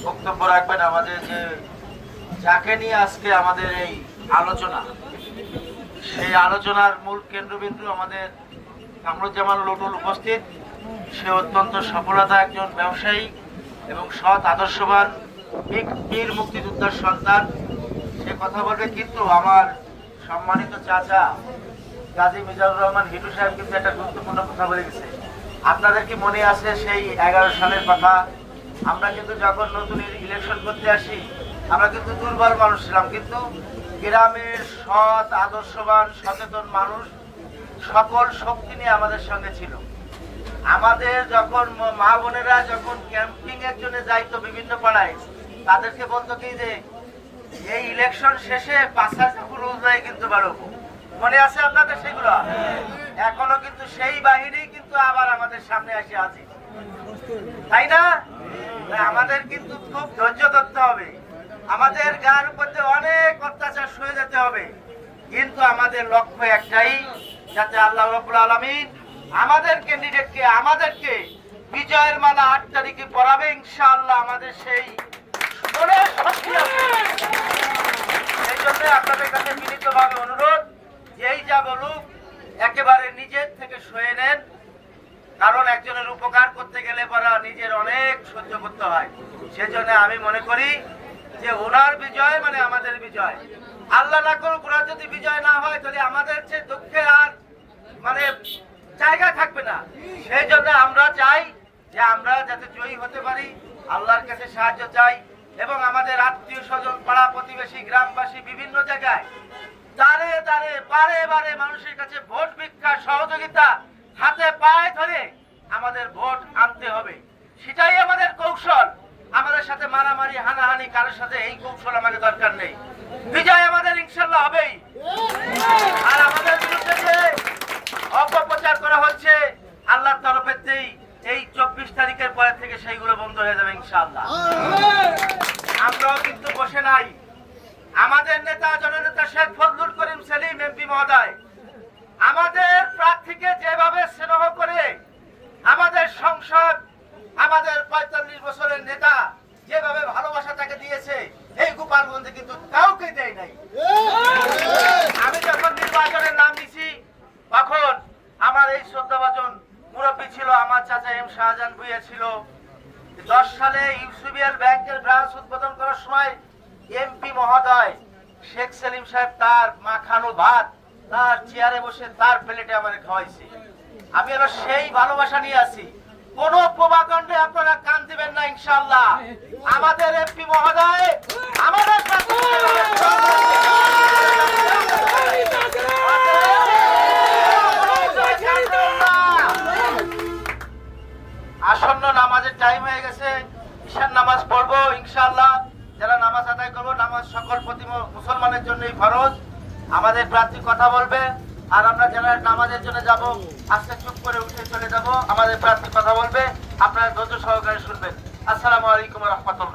বক্তব্য রাখবেন আমাদের যে যাকে নিয়ে আজকে আমাদের এই আলোচনা, সেই আলোচনার মূল কেন্দ্রবিন্দু আমাদের কামরুজ্জামান লুটুল উপস্থিত। সে অত্যন্ত সফলতা একজন ব্যবসায়ী এবং সৎ আদর্শবান বীর মুক্তিযোদ্ধার সন্তান। সে কথা বলবে, কিন্তু আমার সম্মানিত চাচা গাজী মিজানুর রহমান হিটু সাহেব কিন্তু একটা গুরুত্বপূর্ণ কথা বলে গেছে। আপনাদের কি মনে আছে সেই 11 সালের কথা? আমরা কিন্তু যখন নতুন ইলেকশন করতে আসি, আমরা কিন্তু দুর্বল মানুষ ছিলাম, কিন্তু গ্রামের সৎ আদর্শবান সচেতন মানুষ সকল শক্তি নিয়ে আমাদের সঙ্গে ছিল। আমাদের যখন মা বোনেরা যখন ক্যাম্পিং এর জন্য যাইতো বিভিন্ন পাড়ায়, তাদেরকে বলতো কি যে এই ইলেকশন শেষে 5,000 কাপড় রোজগার কিন্তু বাড়বো। মনে আছে আপনাদের সেগুলো? এখনো কিন্তু সেই বাহিনী কিন্তু আবার আমাদের সামনে এসে আছে, তাই না? আমাদের কিন্তু খুব ধৈর্য ধরতে হবে, আমাদের গার উপর অনেক অত্যাচার সয়ে যেতে হবে, কিন্তু আমাদের লক্ষ্য একটাই, যাতে আল্লাহ রাব্বুল আলামিন আমাদের ক্যান্ডিডেটকে আমাদেরকে বিজয়ের মালা 8 তারিখে পরাবে ইনশাআল্লাহ। আমাদের সেই মনের শক্তি আছে। এই জন্য আপনাদের কাছে বিনীতভাবে অনুরোধ, যেই যা বলুক একেবারে নিজের থেকে সয়ে নেন, কারণ একজনের উপকার করতে গেলে পরে নিজের অনেক সহ্য করতে হয়। সেজন্য আমি মনে করি যে ওনার বিজয় মানে আমাদের বিজয়। আল্লাহ না করুক ওনার যদি বিজয় না হয়, তাহলে আমাদের চেয়ে দুঃখের আর মানে জায়গা থাকবে না। সেই জন্য আমরা চাই যে আমরা যাতে জয়ী হতে পারি, আল্লাহর কাছে সাহায্য চাই, এবং আমাদের আত্মীয় স্বজন, পাড়া প্রতিবেশী, গ্রামবাসী বিভিন্ন জায়গায় দাঁড়ে দাঁড়ে বারে বারে মানুষের কাছে ভোট ভিক্ষা সহযোগিতা হাতে পায়ে ধরে আমাদের ভোট আনতে হবে। সেটাই আমাদের কৌশল। আমাদের সাথে মারামারি হানাহানি কারোর সাথে এই কৌশল আমাদের দরকার নেই। বিজয় আমাদের ইনশাআল্লাহ হবেই। আর আমাদের বিরুদ্ধে যে অপপ্রচার করা হচ্ছে আল্লাহর তরফেতেই এই 24 তারিখের পরে থেকে সেইগুলো বন্ধ হয়ে যাবে ইনশাআল্লাহ। আমরাও কিন্তু বসে নাই। আমাদের নেতা জননেতা শেখ ফজলুল করিম সেলিম এমপি মহোদয় আমাদের প্রার্থীকে যেভাবে স্নেহ করে আমাদের সংসদ, আমাদের 45 বছরের নেতা যেভাবে ভালোবাসা তাকে দিয়েছে, এই গোপালগঞ্জে কিন্তু কাউকে দেয় নাই। আমি যখন নির্বাচনের নাম নিছি, তখন আমার এই শ্রদ্ধাভাজন মুরব্বী ছিল আমার চাচা এম শাহজাহান ভুঁইয়া ছিল। 10 সালে ইউসিবিএল ব্যাংকের ব্রাঞ্চ উদ্বোধন করার সময় এমপি মহোদয় শেখ সেলিম সাহেব তার মাখানো ভাত তার চেয়ারে বসে তার প্লেটে আমাকে খাওয়াইছে। আমি হলো সেই ভালোবাসা নিয়ে আছি। কোন প্রভাকাণ্ডে আপনারা কান দিবেন না ইনশাআল্লাহ। আমাদের এমপি মহোদয় আমাদের আসন্ন নামাজের টাইম হয়ে গেছে, ঈশার নামাজ পড়বো ইনশাআল্লাহ। যারা নামাজ আদায় করবো, নামাজ সকল প্রতি মুসলমানের জন্যই ফরজ। আমাদের প্রার্থী কথা বলবে, আর আমরা যারা নামাজের জন্য যাব আস্তে চুপ করে উঠে চলে যাব। আমাদের প্রার্থী কথা বলবে, আপনারা ধৈর্য সহকারে শুনবেন। আসসালামু আলাইকুম ওয়া রাহমাতুল্লাহ।